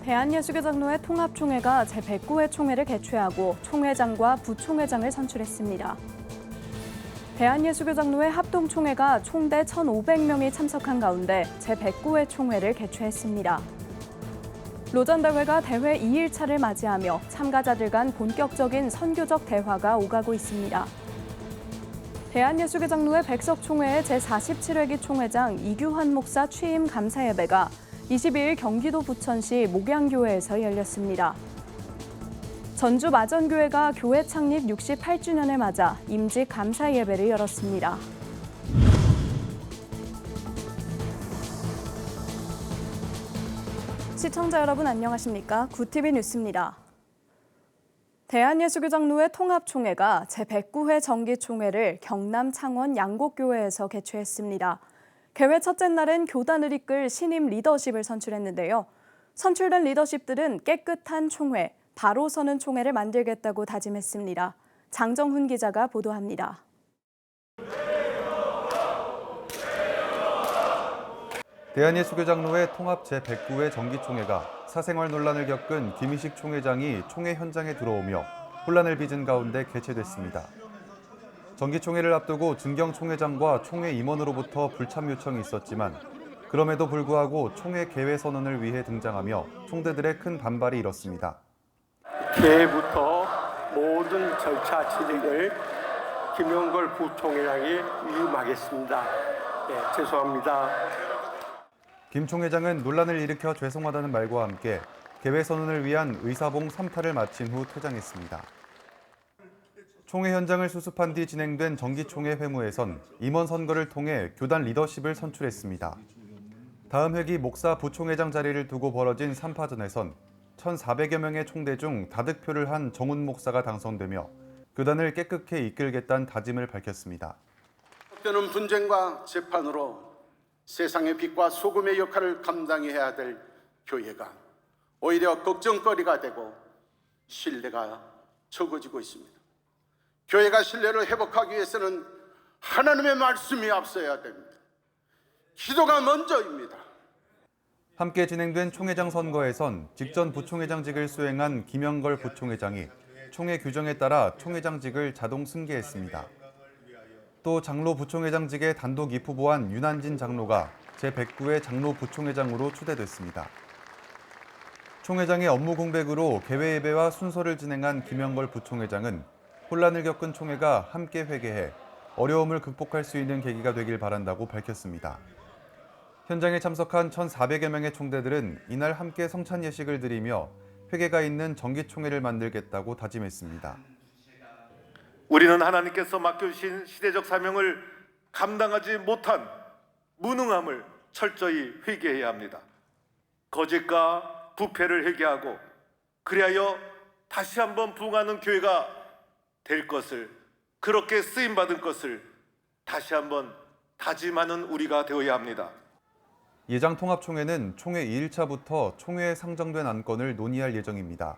대한예수교장로회 통합총회가 제109회 총회를 개최하고 총회장과 부총회장을 선출했습니다. 대한예수교장로회 합동총회가 총대 1,500명이 참석한 가운데 제109회 총회를 개최했습니다. 로전대회가 대회 2일차를 맞이하며 참가자들 간 본격적인 선교적 대화가 오가고 있습니다. 대한예수교장로회 백석총회의 제47회기 총회장 이규환 목사 취임 감사 예배가 22일 경기도 부천시 목양교회에서 열렸습니다. 전주 마전교회가 교회 창립 68주년을 맞아 임직 감사 예배를 열었습니다. 시청자 여러분 안녕하십니까? 구TV 뉴스입니다. 대한예수교장로회 통합총회가 제109회 정기총회를 경남 창원 양곡교회에서 개최했습니다. 개회 첫째 날은 교단을 이끌 신임 리더십을 선출했는데요. 선출된 리더십들은 깨끗한 총회, 바로 서는 총회를 만들겠다고 다짐했습니다. 장정훈 기자가 보도합니다. 대한예수교장로회 통합 제109회 정기총회가 사생활 논란을 겪은 김희식 총회장이 총회 현장에 들어오며 혼란을 빚은 가운데 개최됐습니다. 정기총회를 앞두고 준경 총회장과 총회 임원으로부터 불참 요청이 있었지만 그럼에도 불구하고 총회 개회 선언을 위해 등장하며 총대들의 큰 반발이 일었습니다. 개회부터 모든 절차 진행을 김영걸 부총회장이 위임하겠습니다. 죄송합니다. 김 총회장은 논란을 일으켜 죄송하다는 말과 함께 개회 선언을 위한 의사봉 3타를 마친 후 퇴장했습니다. 총회 현장을 수습한 뒤 진행된 정기총회 회무에선 임원 선거를 통해 교단 리더십을 선출했습니다. 다음 회기 목사 부총회장 자리를 두고 벌어진 3파전에선 1,400여 명의 총대 중 다득표를 한 정훈 목사가 당선되며 교단을 깨끗게 이끌겠다는 다짐을 밝혔습니다. 때는 분쟁과 재판으로 세상의 빛과 소금의 역할을 감당해야 될 교회가 오히려 걱정거리가 되고 신뢰가 적어지고 있습니다. 교회가 신뢰를 회복하기 위해서는 하나님의 말씀이 앞서야 됩니다. 기도가 먼저입니다. 함께 진행된 총회장 선거에선 직전 부총회장직을 수행한 김영걸 부총회장이 총회 규정에 따라 총회장직을 자동 승계했습니다. 또 장로 부총회장직에 단독 입후보한 윤한진 장로가 제109회 장로 부총회장으로 추대됐습니다. 총회장의 업무 공백으로 개회 예배와 순서를 진행한 김영걸 부총회장은 혼란을 겪은 총회가 함께 회개해 어려움을 극복할 수 있는 계기가 되길 바란다고 밝혔습니다. 현장에 참석한 1,400여 명의 총대들은 이날 함께 성찬 예식을 드리며 회개가 있는 정기총회를 만들겠다고 다짐했습니다. 우리는 하나님께서 맡겨주신 시대적 사명을 감당하지 못한 무능함을 철저히 회개해야 합니다. 거짓과 부패를 회개하고 그리하여 다시 한번 부흥하는 교회가 될 것을, 그렇게 쓰임받은 것을 다시 한번 다짐하는 우리가 되어야 합니다. 예장 통합총회는 총회 2일차부터 총회에 상정된 안건을 논의할 예정입니다.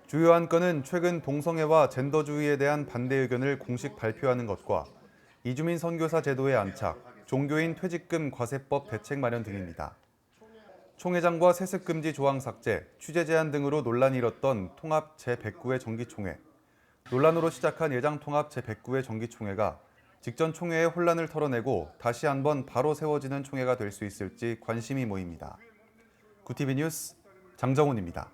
주요 안건은 최근 동성애와 젠더주의에 대한 반대 의견을 공식 발표하는 것과 이주민 선교사 제도의 안착, 종교인 퇴직금 과세법 대책 마련 등입니다. 총회장과 세습금지 조항 삭제, 취재 제한 등으로 논란이 일었던 통합 제109회 정기총회. 논란으로 시작한 예장 통합 제109회 정기총회가 직전 총회의 혼란을 털어내고 다시 한번 바로 세워지는 총회가 될 수 있을지 관심이 모입니다. 구TV 뉴스 장정훈입니다.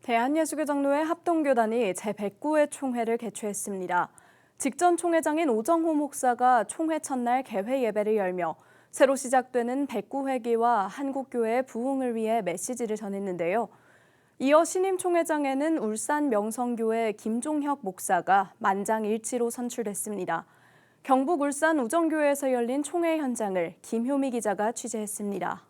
대한예수교장로회 합동교단이 제109회 총회를 개최했습니다. 직전 총회장인 오정호 목사가 총회 첫날 개회 예배를 열며 새로 시작되는 109회기와 한국교회의 부흥을 위해 메시지를 전했는데요. 이어 신임 총회장에는 울산 명성교회 김종혁 목사가 만장일치로 선출됐습니다. 경북 울산 우정교회에서 열린 총회 현장을 김효미 기자가 취재했습니다.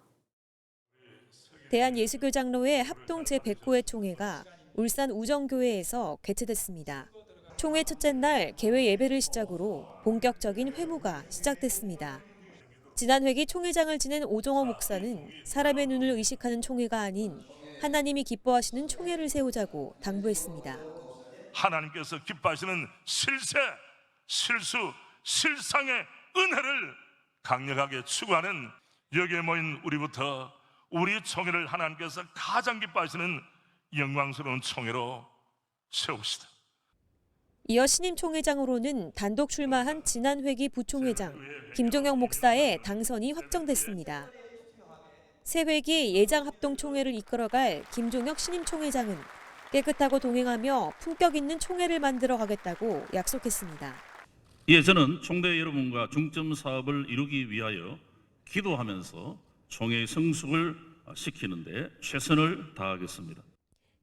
대한예수교장로회 합동 제109회 총회가 울산 우정교회에서 개최됐습니다. 총회 첫째 날 개회 예배를 시작으로 본격적인 회무가 시작됐습니다. 지난 회기 총회장을 지낸 오정호 목사는 사람의 눈을 의식하는 총회가 아닌 하나님이 기뻐하시는 총회를 세우자고 당부했습니다. 하나님께서 기뻐하시는 실세, 실수, 실상의 은혜를 강력하게 추구하는 여기에 모인 우리부터 우리 총회를 하나님께서 가장 기뻐하시는 영광스러운 총회로 세웁시다. 이어 신임 총회장으로는 단독 출마한 지난 회기 부총회장 김종영 목사의 당선이 확정됐습니다. 새 회기 예장합동총회를 이끌어갈 김종혁 신임 총회장은 깨끗하고 동행하며 품격 있는 총회를 만들어 가겠다고 약속했습니다. 예, 저는 총대 여러분과 중점 사업을 이루기 위하여 기도하면서 총회의 성숙을 시키는 데 최선을 다하겠습니다.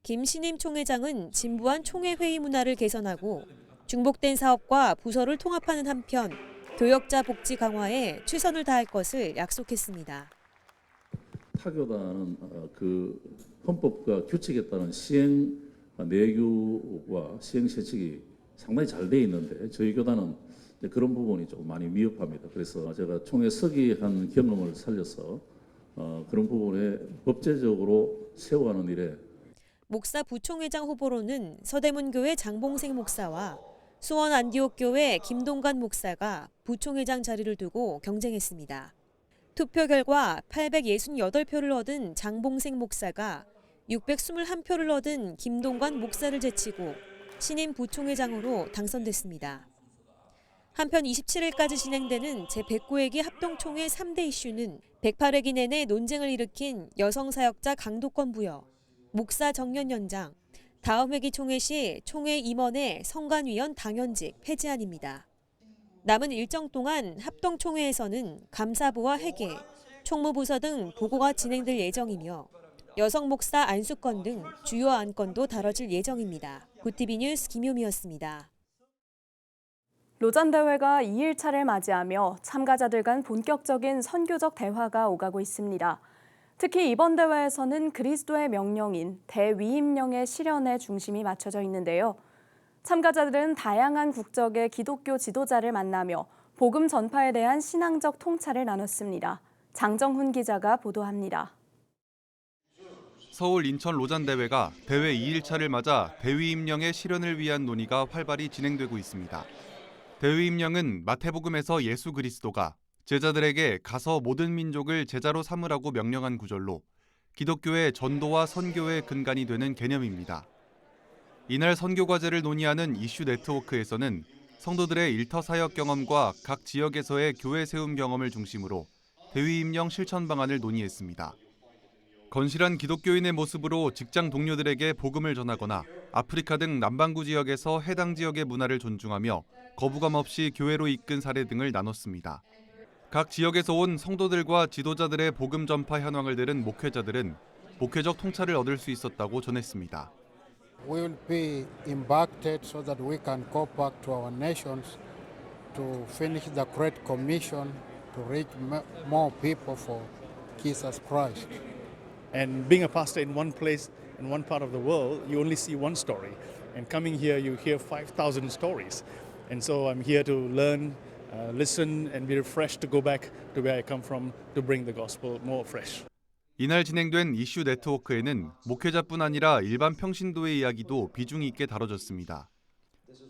김 신임 총회장은 진부한 총회 회의 문화를 개선하고 중복된 사업과 부서를 통합하는 한편 교역자 복지 강화에 최선을 다할 것을 약속했습니다. 타교단은 그 헌법과 규칙에 따른 시행 내규와 시행 세칙이 상당히 잘 돼 있는데 저희 교단은 그런 부분이 좀 많이 미흡합니다. 그래서 제가 총회 서기한 경험을 살려서 그런 부분에 법제적으로 세워가는 일에 목사 부총회장 후보로는 서대문교회 장봉생 목사와 수원 안디옥교회 김동관 목사가 부총회장 자리를 두고 경쟁했습니다. 투표 결과 868표를 얻은 장봉생 목사가 621표를 얻은 김동관 목사를 제치고 신임 부총회장으로 당선됐습니다. 한편 27일까지 진행되는 제109회기 합동총회 3대 이슈는 108회기 내내 논쟁을 일으킨 여성사역자 강도권 부여, 목사 정년 연장, 다음 회기 총회 시 총회 임원의 성관위원 당연직 폐지안입니다. 남은 일정 동안 합동총회에서는 감사부와 회계, 총무부서 등 보고가 진행될 예정이며 여성 목사 안수권 등 주요 안건도 다뤄질 예정입니다. 고티비 뉴스 김효미였습니다. 로잔 대회가 2일차를 맞이하며 참가자들 간 본격적인 선교적 대화가 오가고 있습니다. 특히 이번 대회에서는 그리스도의 명령인 대위임령의 실현에 중심이 맞춰져 있는데요. 참가자들은 다양한 국적의 기독교 지도자를 만나며 복음 전파에 대한 신앙적 통찰을 나눴습니다. 장정훈 기자가 보도합니다. 서울 인천 로잔 대회가 대회 2일차를 맞아 대위임령의 실현을 위한 논의가 활발히 진행되고 있습니다. 대위임령은 마태복음에서 예수 그리스도가 제자들에게 가서 모든 민족을 제자로 삼으라고 명령한 구절로 기독교의 전도와 선교의 근간이 되는 개념입니다. 이날 선교 과제를 논의하는 이슈 네트워크에서는 성도들의 일터 사역 경험과 각 지역에서의 교회 세움 경험을 중심으로 대위임령 실천 방안을 논의했습니다. 건실한 기독교인의 모습으로 직장 동료들에게 복음을 전하거나 아프리카 등 남반구 지역에서 해당 지역의 문화를 존중하며 거부감 없이 교회로 이끈 사례 등을 나눴습니다. 각 지역에서 온 성도들과 지도자들의 복음 전파 현황을 들은 목회자들은 목회적 통찰을 얻을 수 있었다고 전했습니다. We will be impacted so that we can go back to our nations to finish the Great Commission to reach more people for Jesus Christ. And being a pastor in one place, in one part of the world, you only see one story. And coming here, you hear 5,000 stories. And so I'm here to learn, listen, and be refreshed to go back to where I come from to bring the gospel more fresh. 이날 진행된 이슈 네트워크에는 목회자뿐 아니라 일반 평신도의 이야기도 비중 있게 다뤄졌습니다.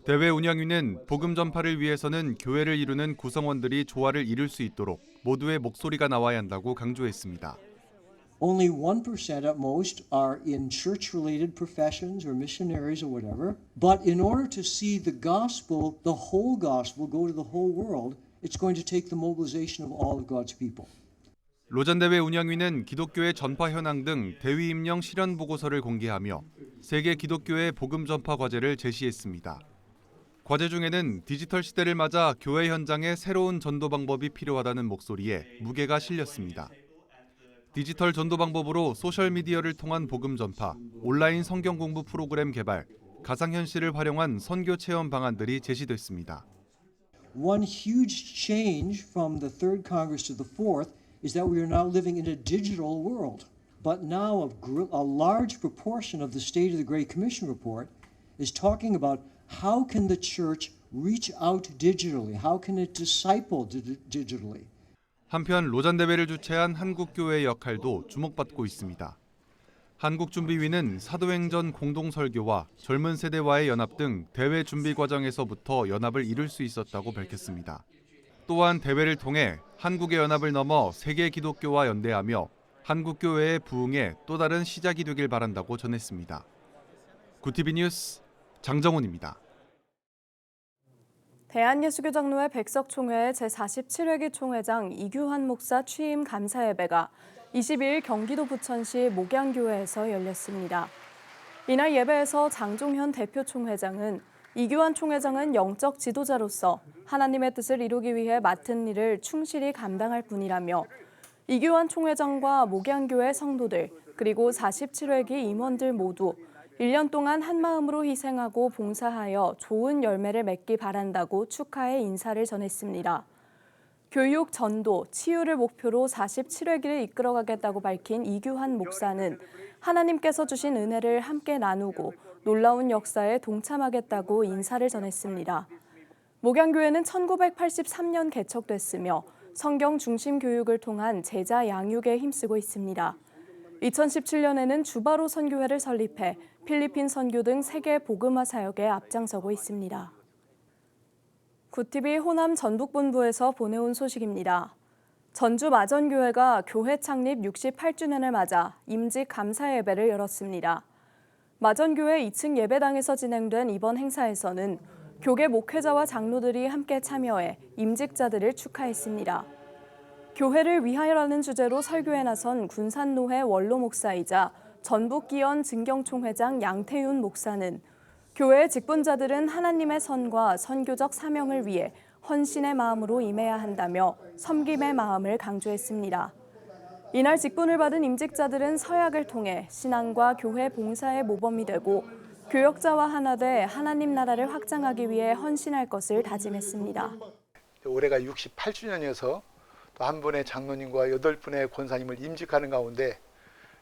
대회 운영위는 복음 전파를 위해서는 교회를 이루는 구성원들이 조화를 이룰 수 있도록 모두의 목소리가 나와야 한다고 강조했습니다. Only 1% at most are in church-related professions or missionaries or whatever. But in order to see the gospel, the whole gospel, go to the whole world, it's going to take the mobilization of all of God's people. 로잔 대회 운영위는 기독교의 전파 현황 등 대위임령 실현 보고서를 공개하며 세계 기독교의 복음 전파 과제를 제시했습니다. 과제 중에는 디지털 시대를 맞아 교회 현장에 새로운 전도 방법이 필요하다는 목소리에 무게가 실렸습니다. 디지털 전도 방법으로 소셜미디어를 통한 복음 전파, 온라인 성경 공부 프로그램 개발, 가상현실을 활용한 선교 체험 방안들이 제시됐습니다. One huge change from the Third Congress to the Fourth is that we are now living in a digital world. But now a large proportion of the State of the Great Commission report is talking about how can the church reach out digitally? How can it disciple digitally? 한편 로잔 대회를 주최한 한국교회의 역할도 주목받고 있습니다. 한국준비위는 사도행전 공동설교와 젊은 세대와의 연합 등 대회 준비 과정에서부터 연합을 이룰 수 있었다고 밝혔습니다. 또한 대회를 통해 한국의 연합을 넘어 세계 기독교와 연대하며 한국교회의 부흥의 또 다른 시작이 되길 바란다고 전했습니다. 구티비 뉴스 장정훈입니다. 대한예수교장로회 백석총회 제47회기 총회장 이규환 목사 취임 감사 예배가 22일 경기도 부천시 목양교회에서 열렸습니다. 이날 예배에서 장종현 대표 총회장은 이규환 총회장은 영적 지도자로서 하나님의 뜻을 이루기 위해 맡은 일을 충실히 감당할 뿐이라며 이규환 총회장과 목양교회 성도들 그리고 47회기 임원들 모두 1년 동안 한마음으로 희생하고 봉사하여 좋은 열매를 맺기 바란다고 축하의 인사를 전했습니다. 교육, 전도, 치유를 목표로 47회기를 이끌어가겠다고 밝힌 이규환 목사는 하나님께서 주신 은혜를 함께 나누고 놀라운 역사에 동참하겠다고 인사를 전했습니다. 목양교회는 1983년 개척됐으며 성경 중심 교육을 통한 제자 양육에 힘쓰고 있습니다. 2017년에는 주바로 선교회를 설립해 필리핀 선교 등 세계 복음화 사역에 앞장서고 있습니다. 구티비 호남 전북본부에서 보내온 소식입니다. 전주 마전교회가 교회 창립 68주년을 맞아 임직 감사 예배를 열었습니다. 마전교회 2층 예배당에서 진행된 이번 행사에서는 교계 목회자와 장로들이 함께 참여해 임직자들을 축하했습니다. 교회를 위하여라는 주제로 설교에 나선 군산노회 원로 목사이자 전북기원 증경총회장 양태윤 목사는 교회의 직분자들은 하나님의 선과 선교적 사명을 위해 헌신의 마음으로 임해야 한다며 섬김의 마음을 강조했습니다. 이날 직분을 받은 임직자들은 서약을 통해 신앙과 교회 봉사의 모범이 되고 교역자와 하나 돼 하나님 나라를 확장하기 위해 헌신할 것을 다짐했습니다. 올해가 68주년이어서 또 한 분의 장로님과 8분의 권사님을 임직하는 가운데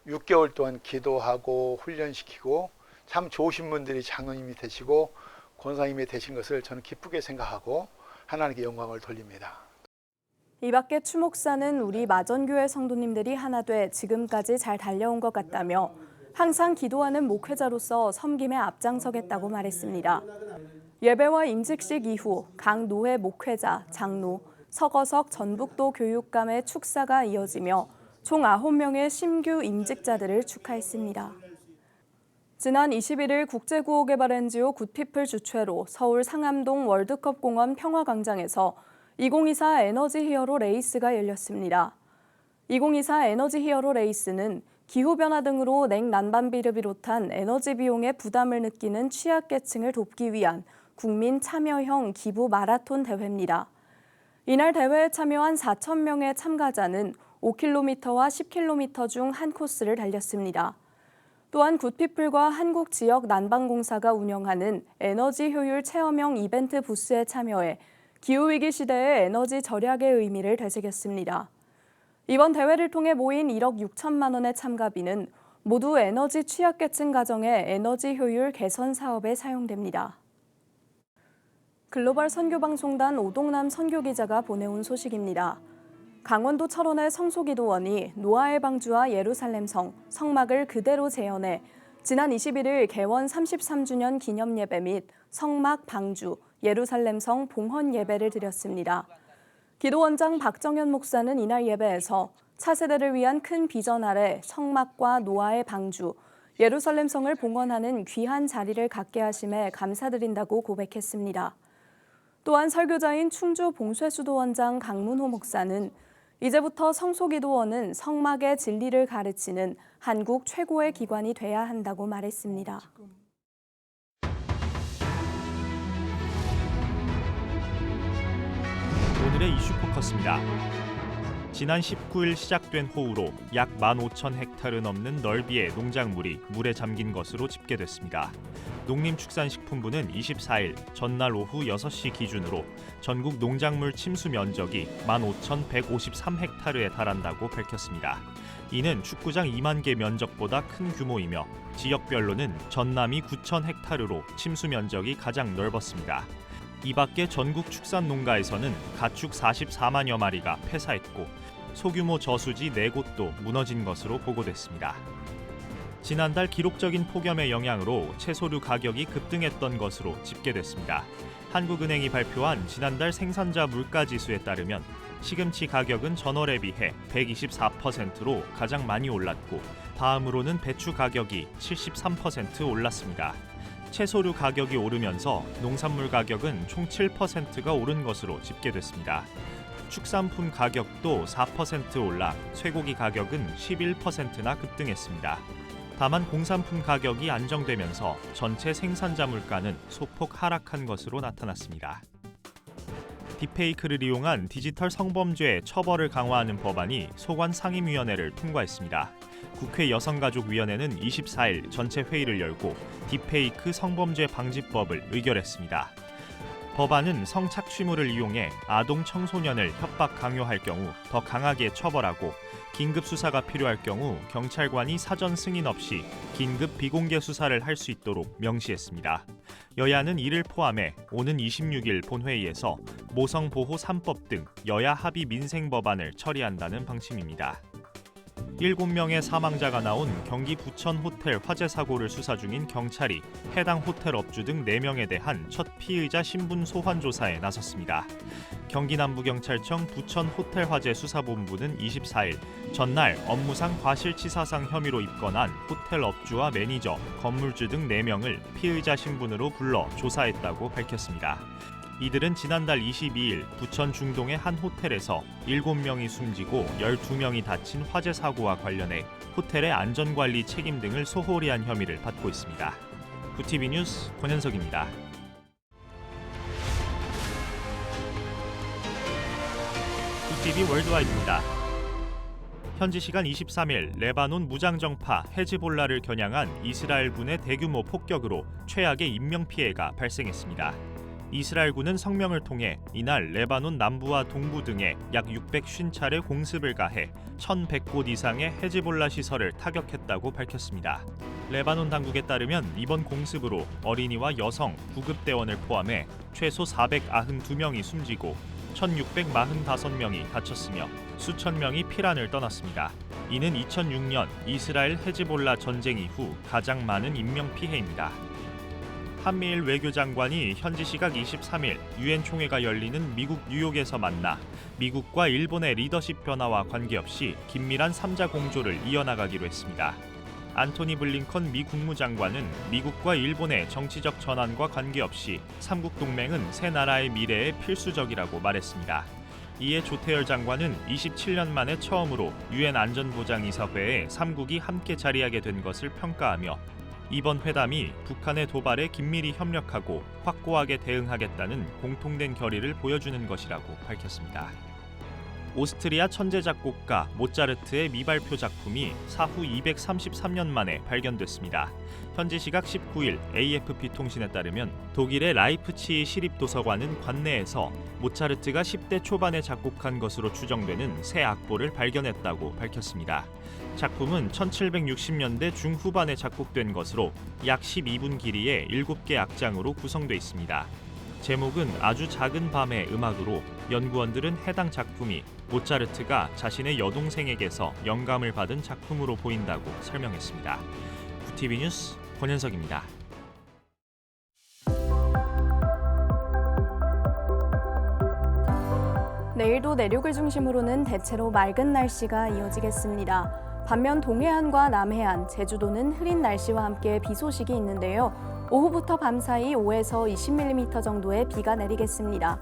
6개월 동안 기도하고 훈련시키고 참 좋으신 분들이 장로님이 되시고 권사님이 되신 것을 저는 기쁘게 생각하고 하나님께 영광을 돌립니다. 이 밖에 추 목사는 우리 마전교회 성도님들이 하나 돼 지금까지 잘 달려온 것 같다며 항상 기도하는 목회자로서 섬김에 앞장서겠다고 말했습니다. 예배와 임직식 이후 각 노회 목회자, 장로, 서거석 전북도 교육감의 축사가 이어지며 총 9명의 신규 임직자들을 축하했습니다. 지난 21일 국제구호개발 NGO 굿피플 주최로 서울 상암동 월드컵 공원 평화광장에서 2024 에너지 히어로 레이스가 열렸습니다. 2024 에너지 히어로 레이스는 기후변화 등으로 냉난방비를 비롯한 에너지 비용의 부담을 느끼는 취약계층을 돕기 위한 국민 참여형 기부 마라톤 대회입니다. 이날 대회에 참여한 4,000명의 참가자는 5km와 10km 중 한 코스를 달렸습니다. 또한 굿피플과 한국지역난방공사가 운영하는 에너지 효율 체험형 이벤트 부스에 참여해 기후위기 시대의 에너지 절약의 의미를 되새겼습니다. 이번 대회를 통해 모인 1억 6천만 원의 참가비는 모두 에너지 취약계층 가정의 에너지 효율 개선 사업에 사용됩니다. 글로벌 선교방송단 오동남 선교기자가 보내온 소식입니다. 강원도 철원의 성소기도원이 노아의 방주와 예루살렘성, 성막을 그대로 재현해 지난 21일 개원 33주년 기념예배 및 성막 방주, 예루살렘성 봉헌 예배를 드렸습니다. 기도원장 박정현 목사는 이날 예배에서 차세대를 위한 큰 비전 아래 성막과 노아의 방주, 예루살렘성을 봉헌하는 귀한 자리를 갖게 하심에 감사드린다고 고백했습니다. 또한 설교자인 충주 봉쇄수도원장 강문호 목사는 이제부터 성소기도원은 성막의 진리를 가르치는 한국 최고의 기관이 돼야 한다고 말했습니다. 오늘의 이슈 포커스입니다. 지난 19일 시작된 호우로 약 15,000헥타르 넘는 넓이의 농작물이 물에 잠긴 것으로 집계됐습니다. 농림축산식품부는 24일 전날 오후 6시 기준으로 전국 농작물 침수 면적이 15,153헥타르에 달한다고 밝혔습니다. 이는 축구장 2만 개 면적보다 큰 규모이며 지역별로는 전남이 9,000헥타르로 침수 면적이 가장 넓었습니다. 이 밖에 전국 축산 농가에서는 가축 44만여 마리가 폐사했고 소규모 저수지 4곳도 무너진 것으로 보고됐습니다. 지난달 기록적인 폭염의 영향으로 채소류 가격이 급등했던 것으로 집계됐습니다. 한국은행이 발표한 지난달 생산자 물가지수에 따르면 시금치 가격은 전월에 비해 124%로 가장 많이 올랐고 다음으로는 배추 가격이 73% 올랐습니다. 채소류 가격이 오르면서 농산물 가격은 총 7%가 오른 것으로 집계됐습니다. 축산품 가격도 4% 올라 쇠고기 가격은 11%나 급등했습니다. 다만 공산품 가격이 안정되면서 전체 생산자 물가는 소폭 하락한 것으로 나타났습니다. 딥페이크를 이용한 디지털 성범죄 처벌을 강화하는 법안이 소관 상임위원회를 통과했습니다. 국회 여성가족위원회는 24일 전체 회의를 열고 딥페이크 성범죄 방지법을 의결했습니다. 법안은 성착취물을 이용해 아동 청소년을 협박 강요할 경우 더 강하게 처벌하고 긴급 수사가 필요할 경우 경찰관이 사전 승인 없이 긴급 비공개 수사를 할 수 있도록 명시했습니다. 여야는 이를 포함해 오는 26일 본회의에서 모성보호 3법 등 여야 합의 민생 법안을 처리한다는 방침입니다. 7명의 사망자가 나온 경기 부천 호텔 화재 사고를 수사 중인 경찰이 해당 호텔 업주 등 4명에 대한 첫 피의자 신분 소환 조사에 나섰습니다. 경기 남부경찰청 부천 호텔 화재 수사본부는 24일 전날 업무상 과실치사상 혐의로 입건한 호텔 업주와 매니저, 건물주 등 4명을 피의자 신분으로 불러 조사했다고 밝혔습니다. 이들은 지난달 22일 부천 중동의 한 호텔에서 7명이 숨지고 12명이 다친 화재 사고와 관련해 호텔의 안전관리 책임 등을 소홀히 한 혐의를 받고 있습니다. 구TV 뉴스 권현석입니다. 구TV 월드와이드입니다. 현지 시간 23일 레바논 무장정파 헤즈볼라를 겨냥한 이스라엘군의 대규모 폭격으로 최악의 인명피해가 발생했습니다. 이스라엘군은 성명을 통해 이날 레바논 남부와 동부 등에 약 650차례 공습을 가해 1,100곳 이상의 헤즈볼라 시설을 타격했다고 밝혔습니다. 레바논 당국에 따르면 이번 공습으로 어린이와 여성, 구급대원을 포함해 최소 492명이 숨지고 1,645명이 다쳤으며 수천 명이 피란을 떠났습니다. 이는 2006년 이스라엘 헤즈볼라 전쟁 이후 가장 많은 인명피해입니다. 한미일 외교장관이 현지 시각 23일 유엔 총회가 열리는 미국 뉴욕에서 만나 미국과 일본의 리더십 변화와 관계없이 긴밀한 3자 공조를 이어나가기로 했습니다. 안토니 블링컨 미 국무장관은 미국과 일본의 정치적 전환과 관계없이 삼국 동맹은 세 나라의 미래에 필수적이라고 말했습니다. 이에 조태열 장관은 27년 만에 처음으로 유엔 안전보장이사회에 3국이 함께 자리하게 된 것을 평가하며 이번 회담이 북한의 도발에 긴밀히 협력하고 확고하게 대응하겠다는 공통된 결의를 보여주는 것이라고 밝혔습니다. 오스트리아 천재 작곡가 모차르트의 미발표 작품이 사후 233년 만에 발견됐습니다. 현지 시각 19일 AFP 통신에 따르면 독일의 라이프치히 시립도서관은 관내에서 모차르트가 10대 초반에 작곡한 것으로 추정되는 새 악보를 발견했다고 밝혔습니다. 작품은 1760년대 중후반에 작곡된 것으로 약 12분 길이의 7개 악장으로 구성돼 있습니다. 제목은 아주 작은 밤의 음악으로 연구원들은 해당 작품이 모차르트가 자신의 여동생에게서 영감을 받은 작품으로 보인다고 설명했습니다. 구TV 뉴스 권현석입니다. 내일도 내륙을 중심으로는 대체로 맑은 날씨가 이어지겠습니다. 반면 동해안과 남해안, 제주도는 흐린 날씨와 함께 비 소식이 있는데요. 오후부터 밤사이 5에서 20mm 정도의 비가 내리겠습니다.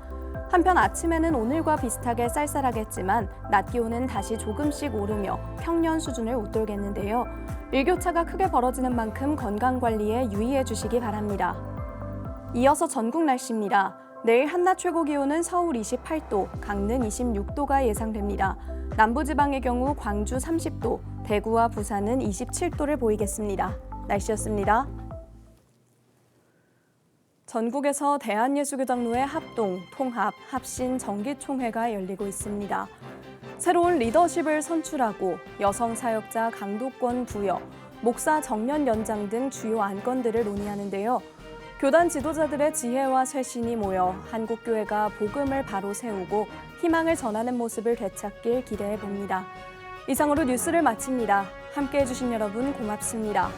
한편 아침에는 오늘과 비슷하게 쌀쌀하겠지만 낮 기온은 다시 조금씩 오르며 평년 수준을 웃돌겠는데요. 일교차가 크게 벌어지는 만큼 건강관리에 유의해 주시기 바랍니다. 이어서 전국 날씨입니다. 내일 한낮 최고 기온은 서울 28도, 강릉 26도가 예상됩니다. 남부지방의 경우 광주 30도, 대구와 부산은 27도를 보이겠습니다. 날씨였습니다. 전국에서 대한예수교장로회 합동, 통합, 합신 정기총회가 열리고 있습니다. 새로운 리더십을 선출하고 여성 사역자 강도권 부여, 목사 정년 연장 등 주요 안건들을 논의하는데요. 교단 지도자들의 지혜와 쇄신이 모여 한국교회가 복음을 바로 세우고 희망을 전하는 모습을 되찾길 기대해 봅니다. 이상으로 뉴스를 마칩니다. 함께해 주신 여러분 고맙습니다.